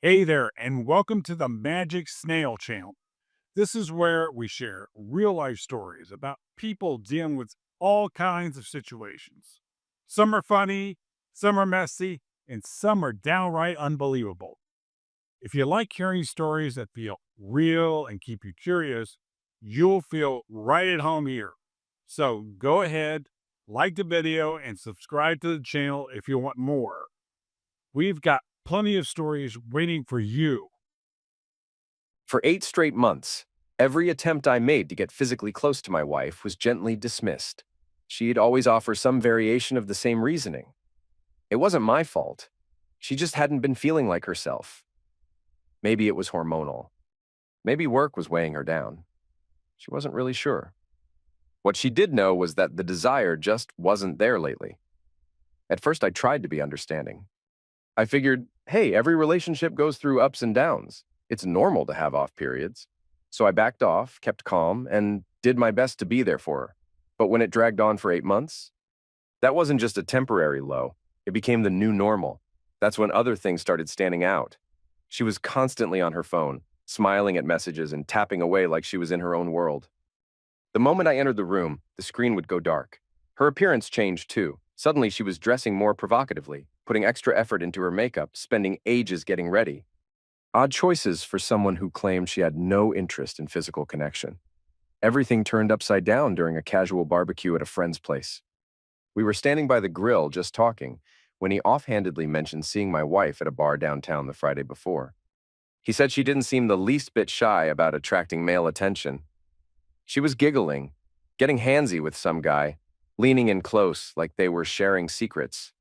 Hey there, and welcome to the Magic Snail Channel. This is where we share real life stories about people dealing with all kinds of situations. Some are funny, some are messy, and some are downright unbelievable. If you like hearing stories that feel real and keep you curious, you'll feel right at home here. So go ahead, like the video, and subscribe to the channel if you want more. We've got plenty of stories waiting for you. For 8 straight months, every attempt I made to get physically close to my wife was gently dismissed. She'd always offer some variation of the same reasoning. It wasn't my fault. She just hadn't been feeling like herself. Maybe it was hormonal. Maybe work was weighing her down. She wasn't really sure. What she did know was that the desire just wasn't there lately. At first, I tried to be understanding. I figured, hey, every relationship goes through ups and downs. It's normal to have off periods. So I backed off, kept calm, and did my best to be there for her. But when it dragged on for 8 months, that wasn't just a temporary low. It became the new normal. That's when other things started standing out. She was constantly on her phone, smiling at messages and tapping away like she was in her own world. The moment I entered the room, the screen would go dark. Her appearance changed too. Suddenly, she was dressing more provocatively, putting extra effort into her makeup, spending ages getting ready. Odd choices for someone who claimed she had no interest in physical connection. Everything turned upside down during a casual barbecue at a friend's place. We were standing by the grill just talking when he offhandedly mentioned seeing my wife at a bar downtown the Friday before. He said she didn't seem the least bit shy about attracting male attention. She was giggling, getting handsy with some guy, leaning in close like they were sharing secrets.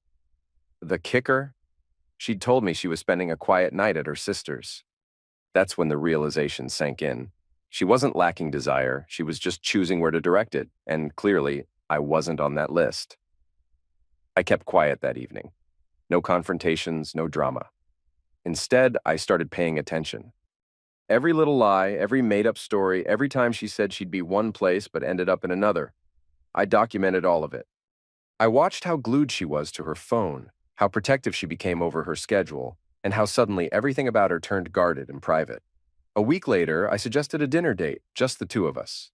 The kicker? She'd told me she was spending a quiet night at her sister's. That's when the realization sank in. She wasn't lacking desire, she was just choosing where to direct it, and clearly, I wasn't on that list. I kept quiet that evening. No confrontations, no drama. Instead, I started paying attention. Every little lie, every made-up story, every time she said she'd be one place but ended up in another, I documented all of it. I watched how glued she was to her phone, how protective she became over her schedule, and how suddenly everything about her turned guarded and private. A week later, I suggested a dinner date, just the two of us.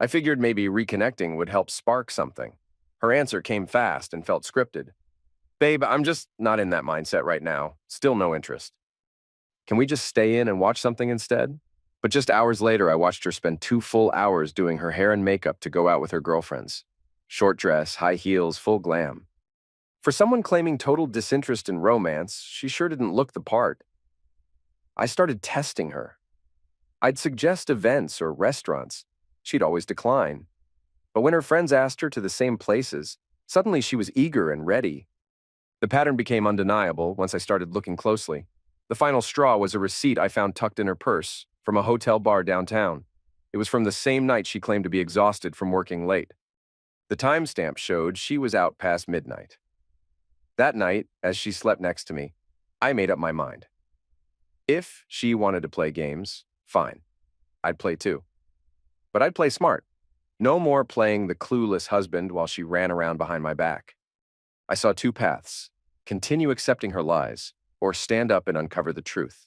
I figured maybe reconnecting would help spark something. Her answer came fast and felt scripted. Babe, I'm just not in that mindset right now. Still no interest. Can we just stay in and watch something instead? But just hours later, I watched her spend 2 full hours doing her hair and makeup to go out with her girlfriends. Short dress, high heels, full glam. For someone claiming total disinterest in romance, she sure didn't look the part. I started testing her. I'd suggest events or restaurants. She'd always decline. But when her friends asked her to the same places, suddenly she was eager and ready. The pattern became undeniable once I started looking closely. The final straw was a receipt I found tucked in her purse from a hotel bar downtown. It was from the same night she claimed to be exhausted from working late. The timestamp showed she was out past midnight. That night, as she slept next to me, I made up my mind. If she wanted to play games, fine. I'd play too. But I'd play smart. No more playing the clueless husband while she ran around behind my back. I saw two paths: continue accepting her lies, or stand up and uncover the truth.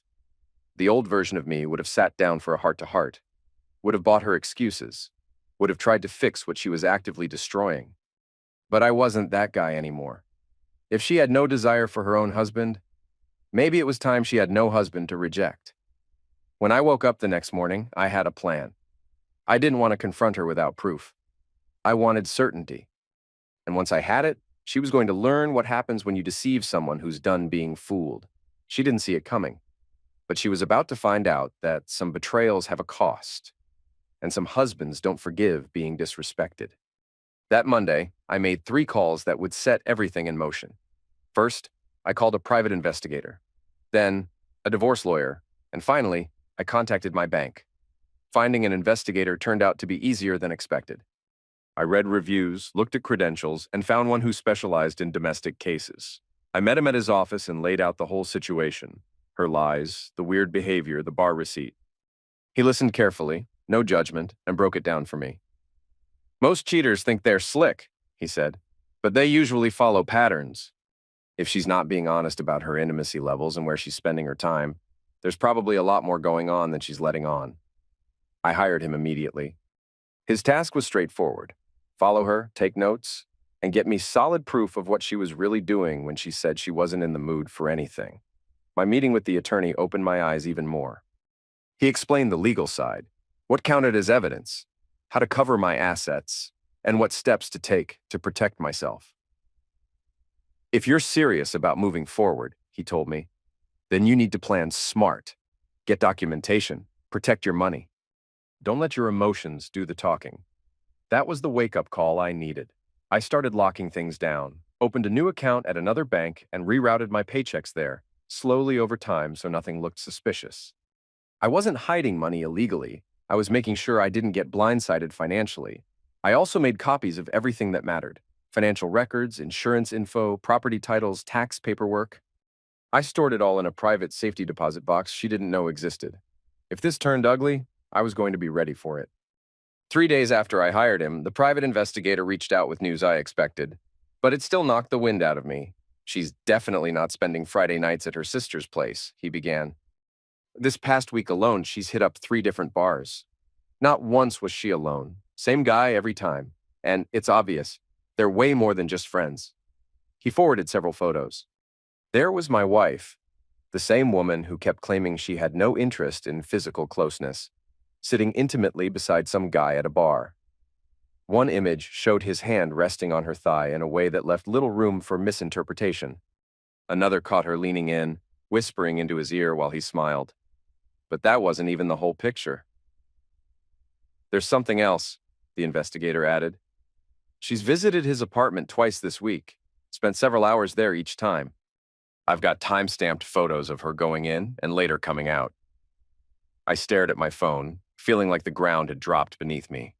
The old version of me would have sat down for a heart-to-heart, would have bought her excuses, would have tried to fix what she was actively destroying. But I wasn't that guy anymore. If she had no desire for her own husband, maybe it was time she had no husband to reject. When I woke up the next morning, I had a plan. I didn't want to confront her without proof. I wanted certainty. And once I had it, she was going to learn what happens when you deceive someone who's done being fooled. She didn't see it coming, but she was about to find out that some betrayals have a cost, and some husbands don't forgive being disrespected. That Monday, I made 3 calls that would set everything in motion. First, I called a private investigator. Then, a divorce lawyer. And finally, I contacted my bank. Finding an investigator turned out to be easier than expected. I read reviews, looked at credentials, and found one who specialized in domestic cases. I met him at his office and laid out the whole situation: her lies, the weird behavior, the bar receipt. He listened carefully, no judgment, and broke it down for me. Most cheaters think they're slick, he said, but they usually follow patterns. If she's not being honest about her intimacy levels and where she's spending her time, There's probably a lot more going on than she's letting on. I hired him immediately. His task was straightforward: follow her, take notes, and get me solid proof of what she was really doing when she said she wasn't in the mood for anything. My meeting with the attorney opened my eyes even more. He explained the legal side, what counted as evidence, how to cover my assets, and what steps to take to protect myself. If you're serious about moving forward, he told me, then you need to plan smart. Get documentation, protect your money. Don't let your emotions do the talking. That was the wake-up call I needed. I started locking things down, opened a new account at another bank, and rerouted my paychecks there, slowly over time so nothing looked suspicious. I wasn't hiding money illegally. I was making sure I didn't get blindsided financially. I also made copies of everything that mattered: financial records, insurance info, property titles, tax paperwork. I stored it all in a private safety deposit box she didn't know existed. If this turned ugly, I was going to be ready for it. 3 days after I hired him, the private investigator reached out with news I expected, but it still knocked the wind out of me. She's definitely not spending Friday nights at her sister's place, he began. This past week alone, she's hit up 3 different bars. Not once was she alone. Same guy every time. And it's obvious, they're way more than just friends. He forwarded several photos. There was my wife, the same woman who kept claiming she had no interest in physical closeness, sitting intimately beside some guy at a bar. One image showed his hand resting on her thigh in a way that left little room for misinterpretation. Another caught her leaning in, whispering into his ear while he smiled. But that wasn't even the whole picture. There's something else, the investigator added. She's visited his apartment twice this week, spent several hours there each time. I've got time-stamped photos of her going in and later coming out. I stared at my phone, feeling like the ground had dropped beneath me.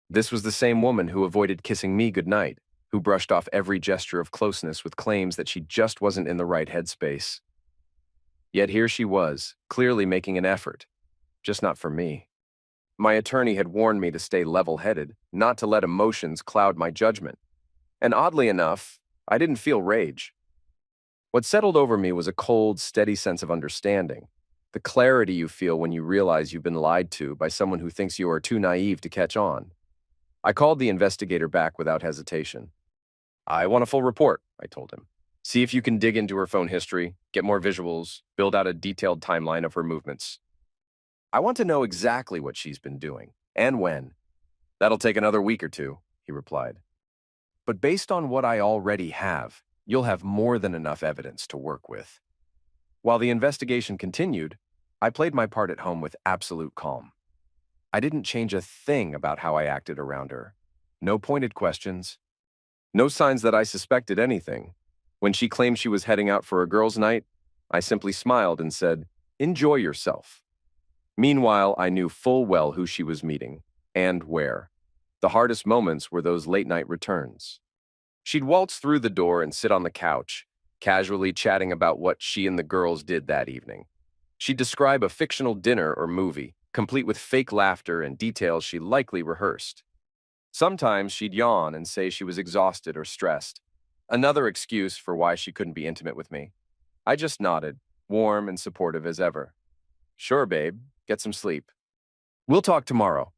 This was the same woman who avoided kissing me goodnight, who brushed off every gesture of closeness with claims that she just wasn't in the right headspace. Yet here she was, clearly making an effort, just not for me. My attorney had warned me to stay level-headed, not to let emotions cloud my judgment. And oddly enough, I didn't feel rage. What settled over me was a cold, steady sense of understanding, the clarity you feel when you realize you've been lied to by someone who thinks you are too naive to catch on. I called the investigator back without hesitation. I want a full report, I told him. See if you can dig into her phone history, get more visuals, build out a detailed timeline of her movements. I want to know exactly what she's been doing, and when. That'll take another week or two, he replied. But based on what I already have, you'll have more than enough evidence to work with. While the investigation continued, I played my part at home with absolute calm. I didn't change a thing about how I acted around her. No pointed questions. No signs that I suspected anything. When she claimed she was heading out for a girls' night, I simply smiled and said, "Enjoy yourself." Meanwhile, I knew full well who she was meeting, and where. The hardest moments were those late-night returns. She'd waltz through the door and sit on the couch, casually chatting about what she and the girls did that evening. She'd describe a fictional dinner or movie, complete with fake laughter and details she likely rehearsed. Sometimes she'd yawn and say she was exhausted or stressed, another excuse for why she couldn't be intimate with me. I just nodded, warm and supportive as ever. Sure, babe, get some sleep. We'll talk tomorrow.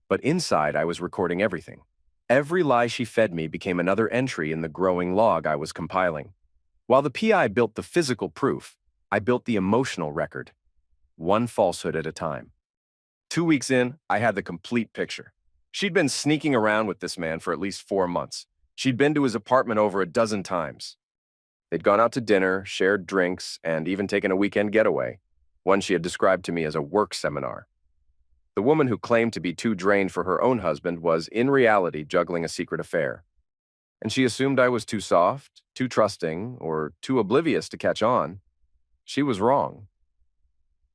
But inside, I was recording everything. Every lie she fed me became another entry in the growing log I was compiling. While the PI built the physical proof, I built the emotional record, one falsehood at a time. 2 weeks in, I had the complete picture. She'd been sneaking around with this man for at least 4 months. She'd been to his apartment over a dozen times. They'd gone out to dinner, shared drinks, and even taken a weekend getaway, one she had described to me as a work seminar. The woman who claimed to be too drained for her own husband was, in reality, juggling a secret affair. And she assumed I was too soft, too trusting, or too oblivious to catch on. She was wrong.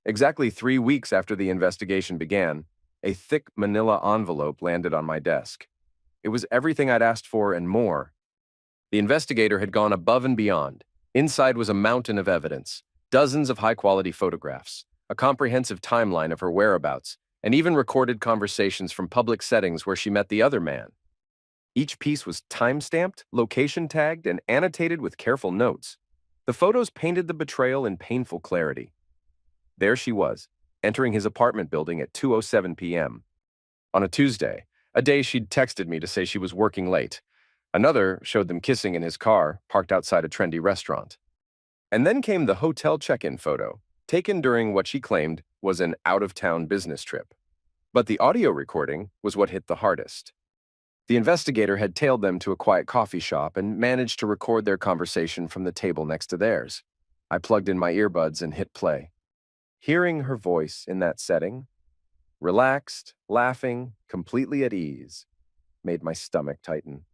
Exactly 3 weeks after the investigation began, a thick manila envelope landed on my desk. It was everything I'd asked for and more. The investigator had gone above and beyond. Inside was a mountain of evidence, dozens of high-quality photographs, a comprehensive timeline of her whereabouts, and even recorded conversations from public settings where she met the other man. Each piece was time-stamped, location-tagged, and annotated with careful notes. The photos painted the betrayal in painful clarity. There she was, entering his apartment building at 2:07 p.m. on a Tuesday, a day she'd texted me to say she was working late. Another showed them kissing in his car, parked outside a trendy restaurant. And then came the hotel check-in photo, taken during what she claimed was an out-of-town business trip. But the audio recording was what hit the hardest. The investigator had tailed them to a quiet coffee shop and managed to record their conversation from the table next to theirs. I plugged in my earbuds and hit play. Hearing her voice in that setting, relaxed, laughing, completely at ease, made my stomach tighten.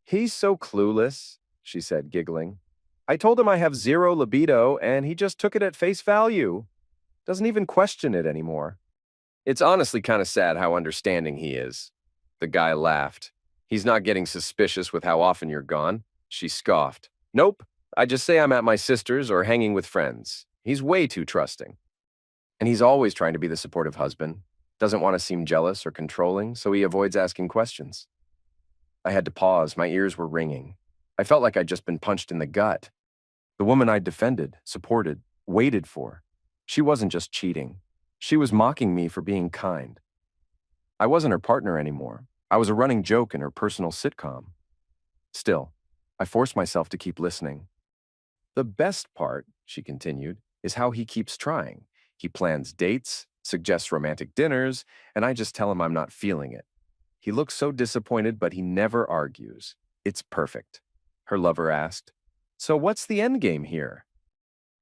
"He's so clueless," she said, giggling. "I told him I have zero libido, and he just took it at face value. Doesn't even question it anymore." "It's honestly kind of sad how understanding he is." The guy laughed. "He's not getting suspicious with how often you're gone." She scoffed. "Nope, I just say I'm at my sister's or hanging with friends. He's way too trusting. And he's always trying to be the supportive husband. Doesn't want to seem jealous or controlling, so he avoids asking questions." I had to pause. My ears were ringing. I felt like I'd just been punched in the gut. The woman I'd defended, supported, waited for. She wasn't just cheating. She was mocking me for being kind. I wasn't her partner anymore. I was a running joke in her personal sitcom. Still, I forced myself to keep listening. "The best part," she continued, "is how he keeps trying. He plans dates, suggests romantic dinners, and I just tell him I'm not feeling it. He looks so disappointed, but he never argues. It's perfect." Her lover asked, "So what's the end game here?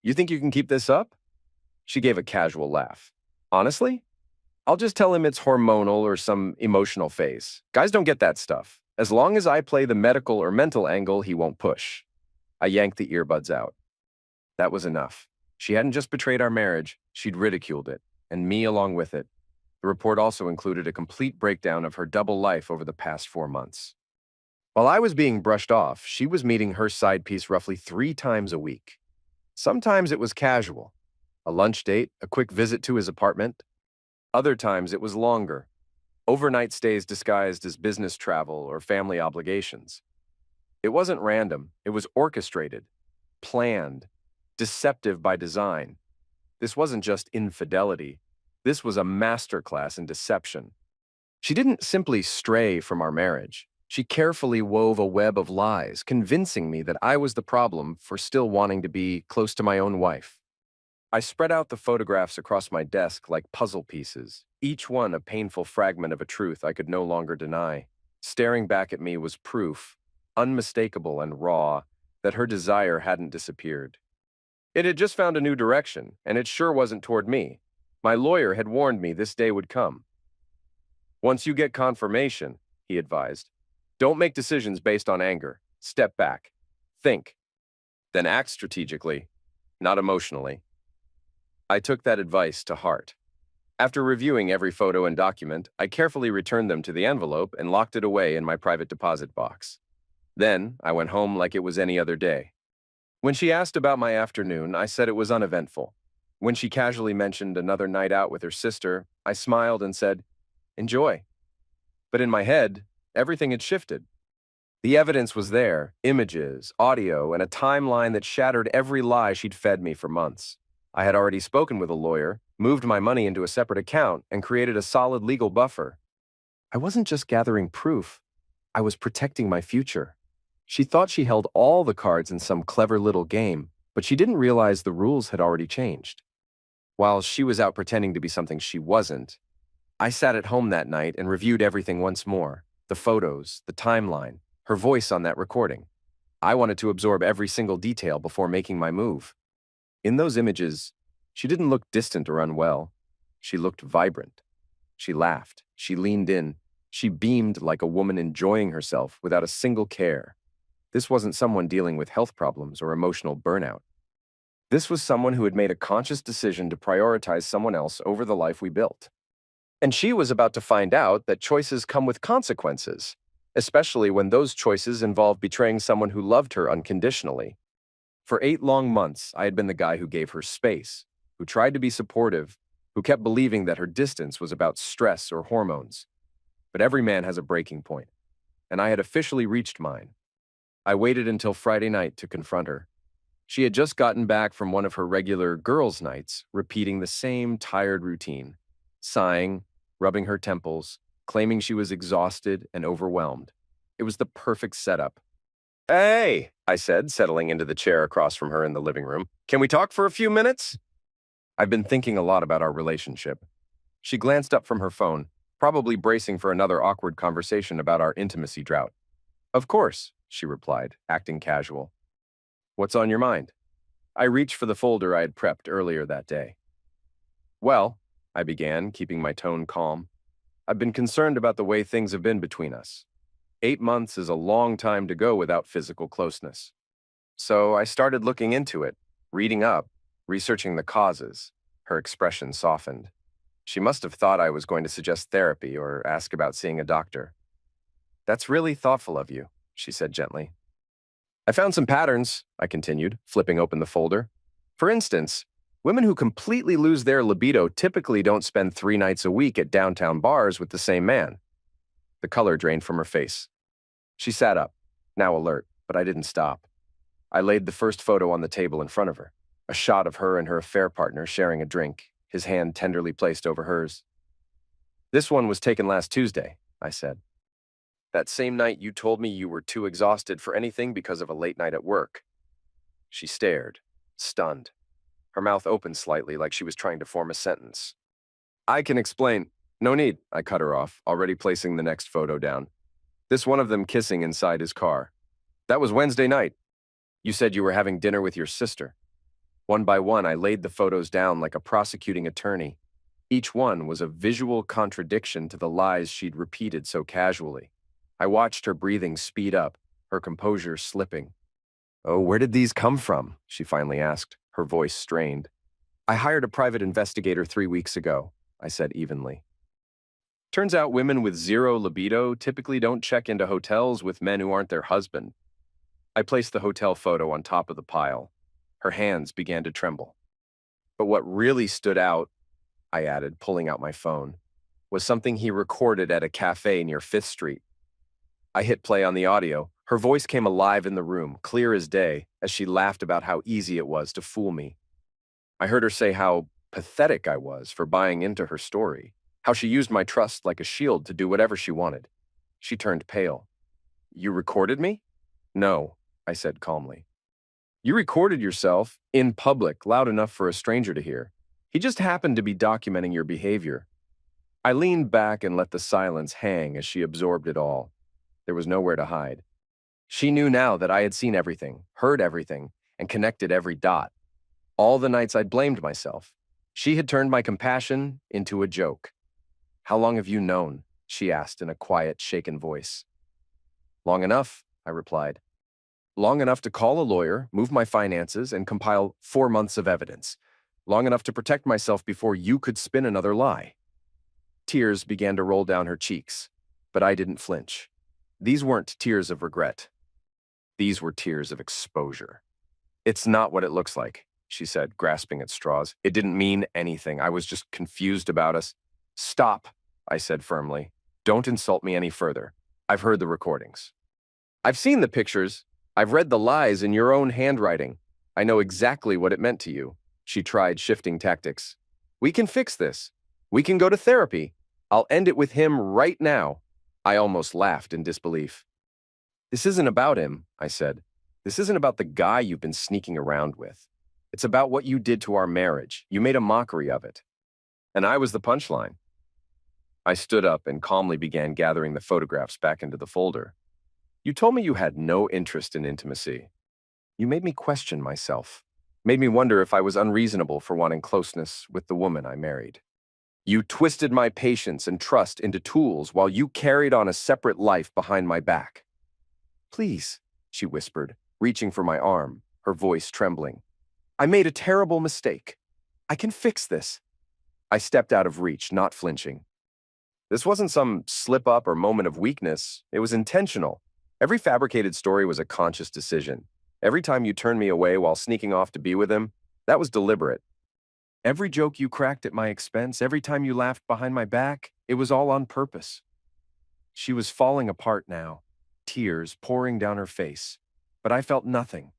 You think you can keep this up?" She gave a casual laugh. "Honestly, I'll just tell him it's hormonal or some emotional phase. Guys don't get that stuff. As long as I play the medical or mental angle, he won't push." I yanked the earbuds out. That was enough. She hadn't just betrayed our marriage, she'd ridiculed it, and me along with it. The report also included a complete breakdown of her double life over the past 4 months. While I was being brushed off, she was meeting her side piece roughly 3 times a week. Sometimes it was casual, a lunch date, a quick visit to his apartment. Other times it was longer, overnight stays disguised as business travel or family obligations. It wasn't random, it was orchestrated, planned, deceptive by design. This wasn't just infidelity. This was a masterclass in deception. She didn't simply stray from our marriage. She carefully wove a web of lies, convincing me that I was the problem for still wanting to be close to my own wife. I spread out the photographs across my desk like puzzle pieces, each one a painful fragment of a truth I could no longer deny. Staring back at me was proof, unmistakable and raw, that her desire hadn't disappeared. It had just found a new direction, and it sure wasn't toward me. My lawyer had warned me this day would come. "Once you get confirmation," he advised, "don't make decisions based on anger. Step back. Think. Then act strategically, not emotionally." I took that advice to heart. After reviewing every photo and document, I carefully returned them to the envelope and locked it away in my private deposit box. Then I went home like it was any other day. When she asked about my afternoon, I said it was uneventful. When she casually mentioned another night out with her sister, I smiled and said, "Enjoy." But in my head, everything had shifted. The evidence was there, images, audio, and a timeline that shattered every lie she'd fed me for months. I had already spoken with a lawyer, moved my money into a separate account, and created a solid legal buffer. I wasn't just gathering proof. I was protecting my future. She thought she held all the cards in some clever little game, but she didn't realize the rules had already changed. While she was out pretending to be something she wasn't, I sat at home that night and reviewed everything once more. The photos, the timeline, her voice on that recording. I wanted to absorb every single detail before making my move. In those images, she didn't look distant or unwell. She looked vibrant. She laughed. She leaned in. She beamed like a woman enjoying herself without a single care. This wasn't someone dealing with health problems or emotional burnout. This was someone who had made a conscious decision to prioritize someone else over the life we built. And she was about to find out that choices come with consequences, especially when those choices involve betraying someone who loved her unconditionally. For 8 long months, I had been the guy who gave her space, who tried to be supportive, who kept believing that her distance was about stress or hormones. But every man has a breaking point, and I had officially reached mine. I waited until Friday night to confront her. She had just gotten back from one of her regular girls' nights, repeating the same tired routine, sighing, rubbing her temples, claiming she was exhausted and overwhelmed. It was the perfect setup. Hey, I said, settling into the chair across from her in the living room. Can we talk for a few minutes? I've been thinking a lot about our relationship. She glanced up from her phone, probably bracing for another awkward conversation about our intimacy drought. Of course, she replied, acting casual. What's on your mind? I reached for the folder I had prepped earlier that day. Well, I began, keeping my tone calm. I've been concerned about the way things have been between us. 8 months is a long time to go without physical closeness. So I started looking into it, reading up, researching the causes. Her expression softened. She must have thought I was going to suggest therapy or ask about seeing a doctor. That's really thoughtful of you, she said gently. I found some patterns, I continued, flipping open the folder. For instance, women who completely lose their libido typically don't spend 3 nights a week at downtown bars with the same man. The color drained from her face. She sat up, now alert, but I didn't stop. I laid the first photo on the table in front of her, a shot of her and her affair partner sharing a drink, his hand tenderly placed over hers. This one was taken last Tuesday, I said. That same night you told me you were too exhausted for anything because of a late night at work. She stared, stunned. Her mouth opened slightly like she was trying to form a sentence. I can explain. No need, I cut her off, already placing the next photo down. This one of them kissing inside his car. That was Wednesday night. You said you were having dinner with your sister. One by one, I laid the photos down like a prosecuting attorney. Each one was a visual contradiction to the lies she'd repeated so casually. I watched her breathing speed up, her composure slipping. Oh, where did these come from? She finally asked, her voice strained. I hired a private investigator 3 weeks ago, I said evenly. Turns out women with zero libido typically don't check into hotels with men who aren't their husband. I placed the hotel photo on top of the pile. Her hands began to tremble. But what really stood out, I added, pulling out my phone, was something he recorded at a cafe near 5th Street. I hit play on the audio. Her voice came alive in the room, clear as day, as she laughed about how easy it was to fool me. I heard her say how pathetic I was for buying into her story, how she used my trust like a shield to do whatever she wanted. She turned pale. You recorded me? No, I said calmly. You recorded yourself in public, loud enough for a stranger to hear. He just happened to be documenting your behavior. I leaned back and let the silence hang as she absorbed it all. There was nowhere to hide. She knew now that I had seen everything, heard everything, and connected every dot. All the nights I'd blamed myself. She had turned my compassion into a joke. How long have you known? She asked in a quiet, shaken voice. Long enough, I replied. Long enough to call a lawyer, move my finances, and compile 4 months of evidence. Long enough to protect myself before you could spin another lie. Tears began to roll down her cheeks, but I didn't flinch. These weren't tears of regret. These were tears of exposure. It's not what it looks like, she said, grasping at straws. It didn't mean anything. I was just confused about us. Stop, I said firmly. Don't insult me any further. I've heard the recordings. I've seen the pictures. I've read the lies in your own handwriting. I know exactly what it meant to you. She tried shifting tactics. We can fix this. We can go to therapy. I'll end it with him right now. I almost laughed in disbelief. This isn't about him, I said. This isn't about the guy you've been sneaking around with. It's about what you did to our marriage. You made a mockery of it. And I was the punchline. I stood up and calmly began gathering the photographs back into the folder. You told me you had no interest in intimacy. You made me question myself, made me wonder if I was unreasonable for wanting closeness with the woman I married. You twisted my patience and trust into tools while you carried on a separate life behind my back. Please, she whispered, reaching for my arm, her voice trembling. I made a terrible mistake. I can fix this. I stepped out of reach, not flinching. This wasn't some slip-up or moment of weakness. It was intentional. Every fabricated story was a conscious decision. Every time you turned me away while sneaking off to be with him, that was deliberate. Every joke you cracked at my expense, every time you laughed behind my back, it was all on purpose. She was falling apart now, tears pouring down her face, but I felt nothing.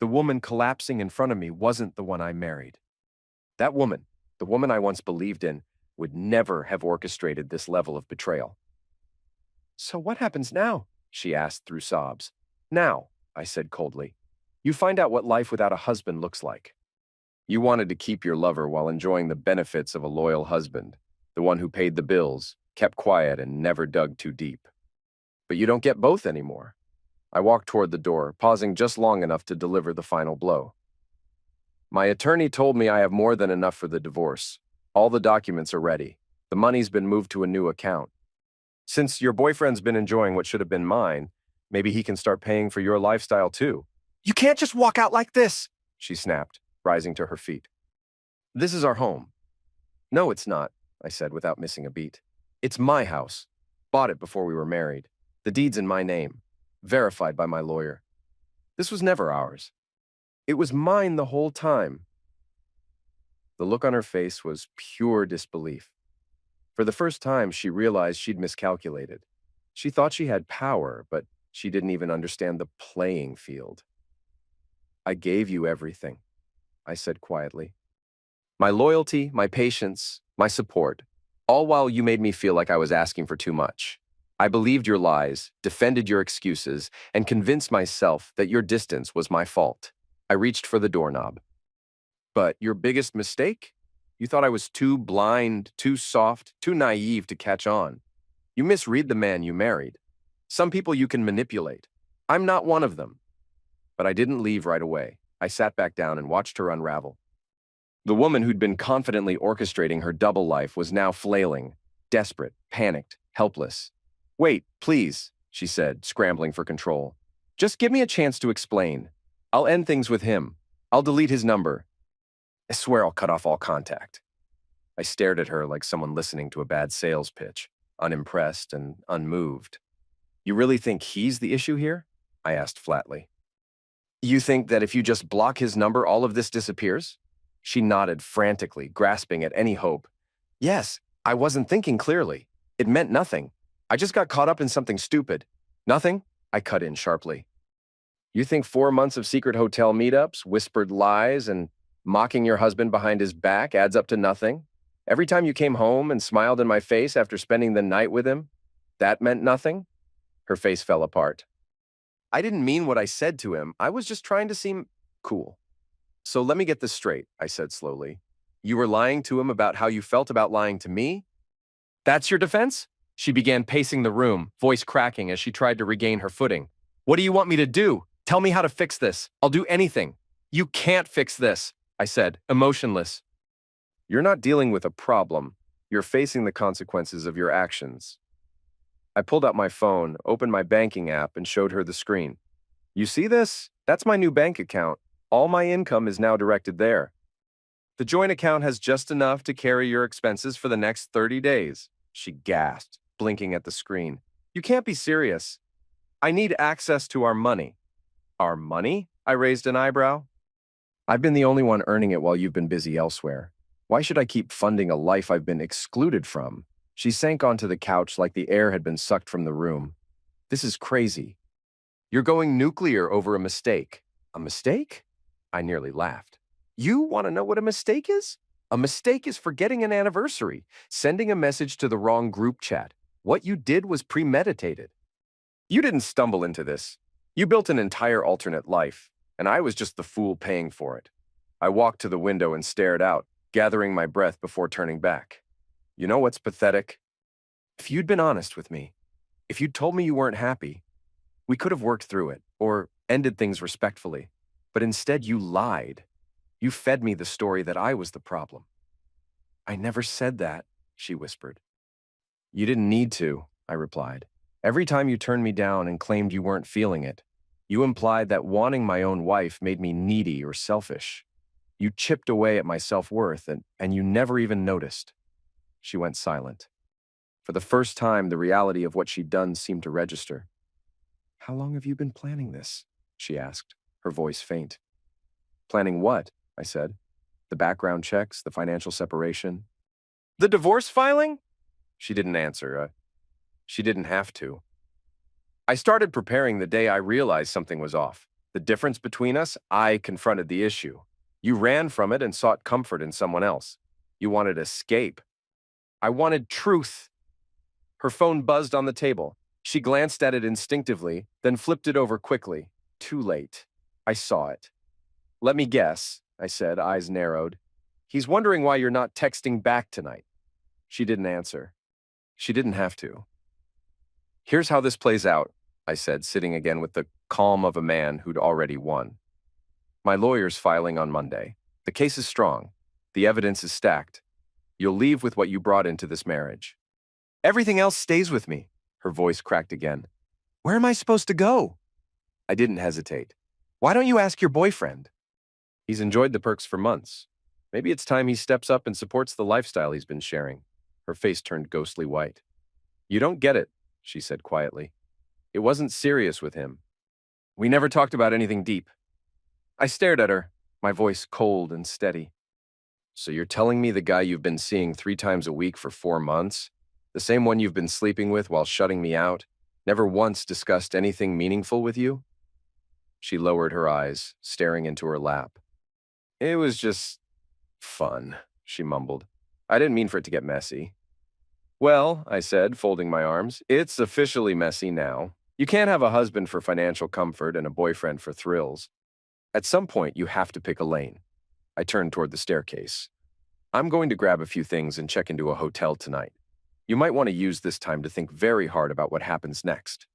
The woman collapsing in front of me wasn't the one I married. That woman, the woman I once believed in, would never have orchestrated this level of betrayal. So what happens now? She asked through sobs. Now, I said coldly, you find out what life without a husband looks like. You wanted to keep your lover while enjoying the benefits of a loyal husband, the one who paid the bills, kept quiet, and never dug too deep. But you don't get both anymore. I walked toward the door, pausing just long enough to deliver the final blow. My attorney told me I have more than enough for the divorce. All the documents are ready. The money's been moved to a new account. Since your boyfriend's been enjoying what should have been mine, maybe he can start paying for your lifestyle too. You can't just walk out like this, she snapped, rising to her feet. This is our home. No, it's not, I said without missing a beat. It's my house. Bought it before we were married. The deed's in my name, verified by my lawyer. This was never ours. It was mine the whole time. The look on her face was pure disbelief. For the first time, she realized she'd miscalculated. She thought she had power, but she didn't even understand the playing field. I gave you everything, I said quietly. My loyalty, my patience, my support, all while you made me feel like I was asking for too much. I believed your lies, defended your excuses, and convinced myself that your distance was my fault. I reached for the doorknob. But your biggest mistake? You thought I was too blind, too soft, too naive to catch on. You misread the man you married. Some people you can manipulate. I'm not one of them. But I didn't leave right away. I sat back down and watched her unravel. The woman who'd been confidently orchestrating her double life was now flailing, desperate, panicked, helpless. Wait, please, she said, scrambling for control. Just give me a chance to explain. I'll end things with him. I'll delete his number. I swear I'll cut off all contact. I stared at her like someone listening to a bad sales pitch, unimpressed and unmoved. You really think he's the issue here? I asked flatly. You think that if you just block his number, all of this disappears? She nodded frantically, grasping at any hope. Yes, I wasn't thinking clearly. It meant nothing. I just got caught up in something stupid. Nothing? I cut in sharply. You think 4 months of secret hotel meetups, whispered lies, and mocking your husband behind his back adds up to nothing? Every time you came home and smiled in my face after spending the night with him, that meant nothing? Her face fell apart. I didn't mean what I said to him. I was just trying to seem cool. So let me get this straight, I said slowly. You were lying to him about how you felt about lying to me? That's your defense? She began pacing the room, voice cracking as she tried to regain her footing. What do you want me to do? Tell me how to fix this. I'll do anything. You can't fix this, I said, emotionless. You're not dealing with a problem. You're facing the consequences of your actions. I pulled out my phone, opened my banking app, and showed her the screen. You see this? That's my new bank account. All my income is now directed there. The joint account has just enough to carry your expenses for the next 30 days. She gasped, blinking at the screen. You can't be serious. I need access to our money. Our money? I raised an eyebrow. I've been the only one earning it while you've been busy elsewhere. Why should I keep funding a life I've been excluded from? She sank onto the couch like the air had been sucked from the room. This is crazy. You're going nuclear over a mistake. A mistake? I nearly laughed. You want to know what a mistake is? A mistake is forgetting an anniversary, sending a message to the wrong group chat. What you did was premeditated. You didn't stumble into this. You built an entire alternate life, and I was just the fool paying for it. I walked to the window and stared out, gathering my breath before turning back. You know what's pathetic? If you'd been honest with me, if you'd told me you weren't happy, we could have worked through it, or ended things respectfully. But instead you lied. You fed me the story that I was the problem. I never said that, she whispered. You didn't need to, I replied. Every time you turned me down and claimed you weren't feeling it, you implied that wanting my own wife made me needy or selfish. You chipped away at my self-worth, and you never even noticed. She went silent. For the first time, the reality of what she'd done seemed to register. How long have you been planning this? She asked, her voice faint. Planning what? I said. The background checks, the financial separation. The divorce filing? She didn't answer. She didn't have to. I started preparing the day I realized something was off. The difference between us, I confronted the issue. You ran from it and sought comfort in someone else. You wanted escape. I wanted truth. Her phone buzzed on the table. She glanced at it instinctively, then flipped it over quickly. Too late. I saw it. Let me guess, I said, eyes narrowed. He's wondering why you're not texting back tonight. She didn't answer. She didn't have to. Here's how this plays out, I said, sitting again with the calm of a man who'd already won. My lawyer's filing on Monday. The case is strong. The evidence is stacked. You'll leave with what you brought into this marriage. Everything else stays with me. Her voice cracked again. Where am I supposed to go? I didn't hesitate. Why don't you ask your boyfriend? He's enjoyed the perks for months. Maybe it's time he steps up and supports the lifestyle he's been sharing. Her face turned ghostly white. You don't get it, she said quietly. It wasn't serious with him. We never talked about anything deep. I stared at her, my voice cold and steady. So you're telling me the guy you've been seeing 3 times a week for 4 months, the same one you've been sleeping with while shutting me out, never once discussed anything meaningful with you? She lowered her eyes, staring into her lap. It was just fun, she mumbled. I didn't mean for it to get messy. Well, I said, folding my arms, it's officially messy now. You can't have a husband for financial comfort and a boyfriend for thrills. At some point, you have to pick a lane. I turned toward the staircase. I'm going to grab a few things and check into a hotel tonight. You might want to use this time to think very hard about what happens next.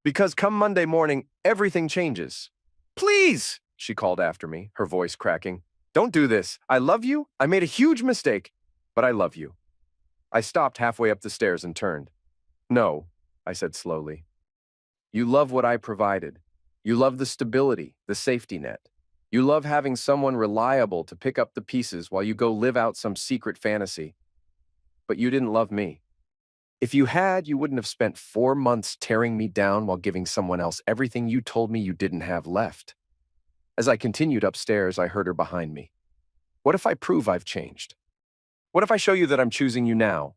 Because come Monday morning, everything changes. Please, she called after me, her voice cracking. Don't do this. I love you. I made a huge mistake, but I love you. I stopped halfway up the stairs and turned. No, I said slowly. You love what I provided. You love the stability, the safety net. You love having someone reliable to pick up the pieces while you go live out some secret fantasy. But you didn't love me. If you had, you wouldn't have spent 4 months tearing me down while giving someone else everything you told me you didn't have left. As I continued upstairs, I heard her behind me. What if I prove I've changed? What if I show you that I'm choosing you now?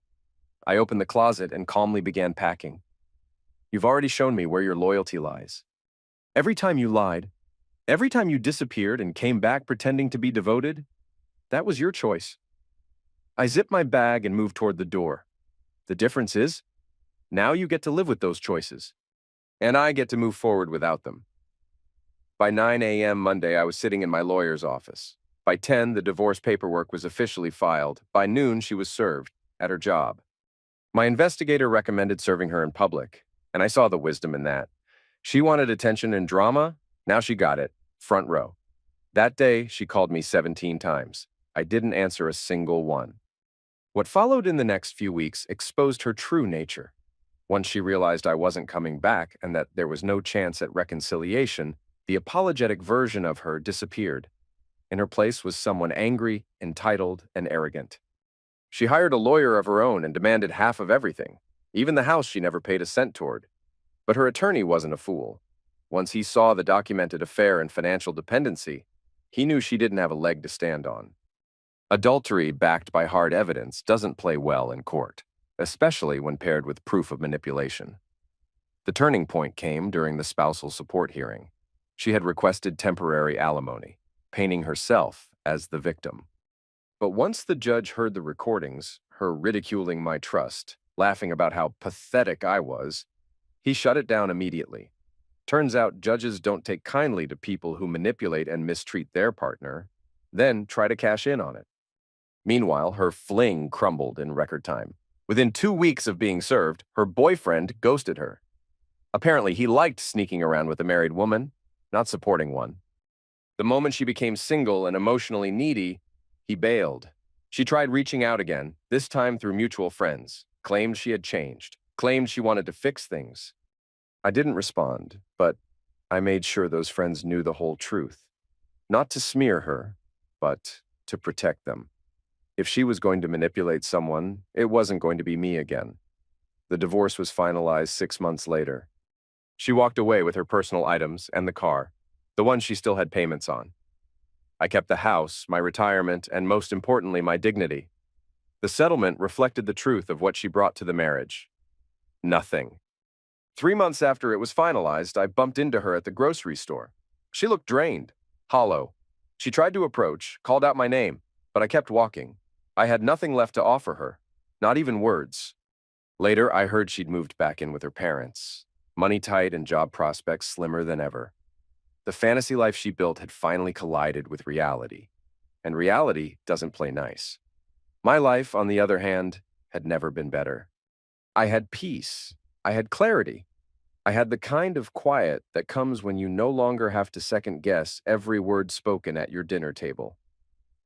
I opened the closet and calmly began packing. You've already shown me where your loyalty lies. Every time you lied, every time you disappeared and came back pretending to be devoted, that was your choice. I zipped my bag and moved toward the door. The difference is, now you get to live with those choices, and I get to move forward without them. By 9 a.m. Monday, I was sitting in my lawyer's office. By 10, the divorce paperwork was officially filed. By noon, she was served, at her job. My investigator recommended serving her in public, and I saw the wisdom in that. She wanted attention and drama. Now she got it, front row. That day, she called me 17 times. I didn't answer a single one. What followed in the next few weeks exposed her true nature. Once she realized I wasn't coming back and that there was no chance at reconciliation, the apologetic version of her disappeared. In her place was someone angry, entitled, and arrogant. She hired a lawyer of her own and demanded half of everything, even the house she never paid a cent toward. But her attorney wasn't a fool. Once he saw the documented affair and financial dependency, he knew she didn't have a leg to stand on. Adultery backed by hard evidence doesn't play well in court, especially when paired with proof of manipulation. The turning point came during the spousal support hearing. She had requested temporary alimony, painting herself as the victim. But once the judge heard the recordings, her ridiculing my trust, laughing about how pathetic I was, he shut it down immediately. Turns out judges don't take kindly to people who manipulate and mistreat their partner, then try to cash in on it. Meanwhile, her fling crumbled in record time. Within 2 weeks of being served, her boyfriend ghosted her. Apparently, he liked sneaking around with a married woman, not supporting one. The moment she became single and emotionally needy, he bailed. She tried reaching out again, this time through mutual friends, claimed she had changed, claimed she wanted to fix things. I didn't respond, but I made sure those friends knew the whole truth. Not to smear her, but to protect them. If she was going to manipulate someone, it wasn't going to be me again. The divorce was finalized 6 months later. She walked away with her personal items and the car, the one she still had payments on. I kept the house, my retirement, and most importantly, my dignity. The settlement reflected the truth of what she brought to the marriage. Nothing. 3 months after it was finalized, I bumped into her at the grocery store. She looked drained, hollow. She tried to approach, called out my name, but I kept walking. I had nothing left to offer her, not even words. Later, I heard she'd moved back in with her parents. Money tight and job prospects slimmer than ever. The fantasy life she built had finally collided with reality. And reality doesn't play nice. My life, on the other hand, had never been better. I had peace. I had clarity. I had the kind of quiet that comes when you no longer have to second guess every word spoken at your dinner table.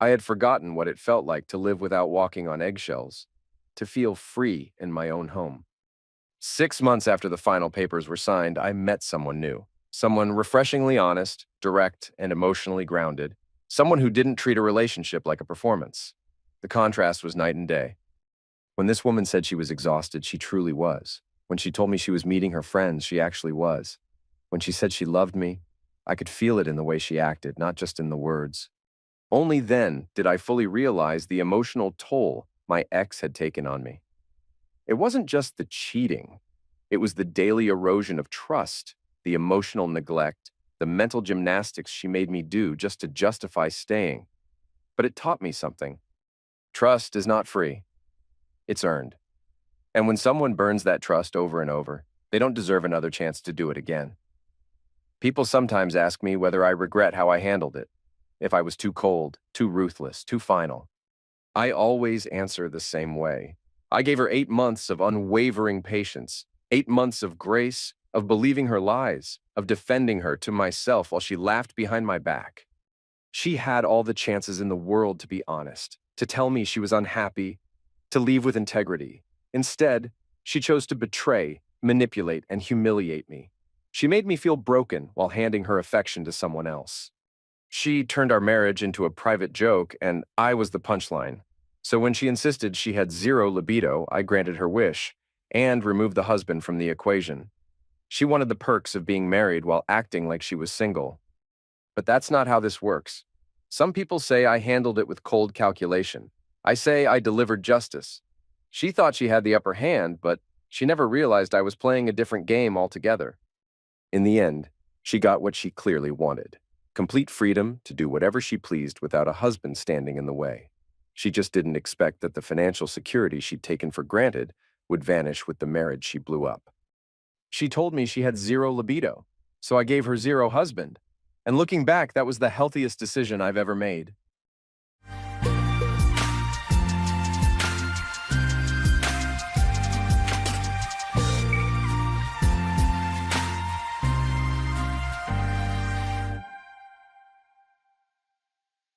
I had forgotten what it felt like to live without walking on eggshells, to feel free in my own home. 6 months after the final papers were signed, I met someone new. Someone refreshingly honest, direct, and emotionally grounded. Someone who didn't treat a relationship like a performance. The contrast was night and day. When this woman said she was exhausted, she truly was. When she told me she was meeting her friends, she actually was. When she said she loved me, I could feel it in the way she acted, not just in the words. Only then did I fully realize the emotional toll my ex had taken on me. It wasn't just the cheating. It was the daily erosion of trust, the emotional neglect, the mental gymnastics she made me do just to justify staying. But it taught me something. Trust is not free. It's earned. And when someone burns that trust over and over, they don't deserve another chance to do it again. People sometimes ask me whether I regret how I handled it, if I was too cold, too ruthless, too final. I always answer the same way. I gave her 8 months of unwavering patience, 8 months of grace, of believing her lies, of defending her to myself while she laughed behind my back. She had all the chances in the world to be honest, to tell me she was unhappy, to leave with integrity. Instead, she chose to betray, manipulate, and humiliate me. She made me feel broken while handing her affection to someone else. She turned our marriage into a private joke, and I was the punchline. So when she insisted she had zero libido, I granted her wish and removed the husband from the equation. She wanted the perks of being married while acting like she was single. But that's not how this works. Some people say I handled it with cold calculation. I say I delivered justice. She thought she had the upper hand, but she never realized I was playing a different game altogether. In the end, she got what she clearly wanted: complete freedom to do whatever she pleased without a husband standing in the way. She just didn't expect that the financial security she'd taken for granted would vanish with the marriage she blew up. She told me she had zero libido, so I gave her zero husband. And looking back, that was the healthiest decision I've ever made.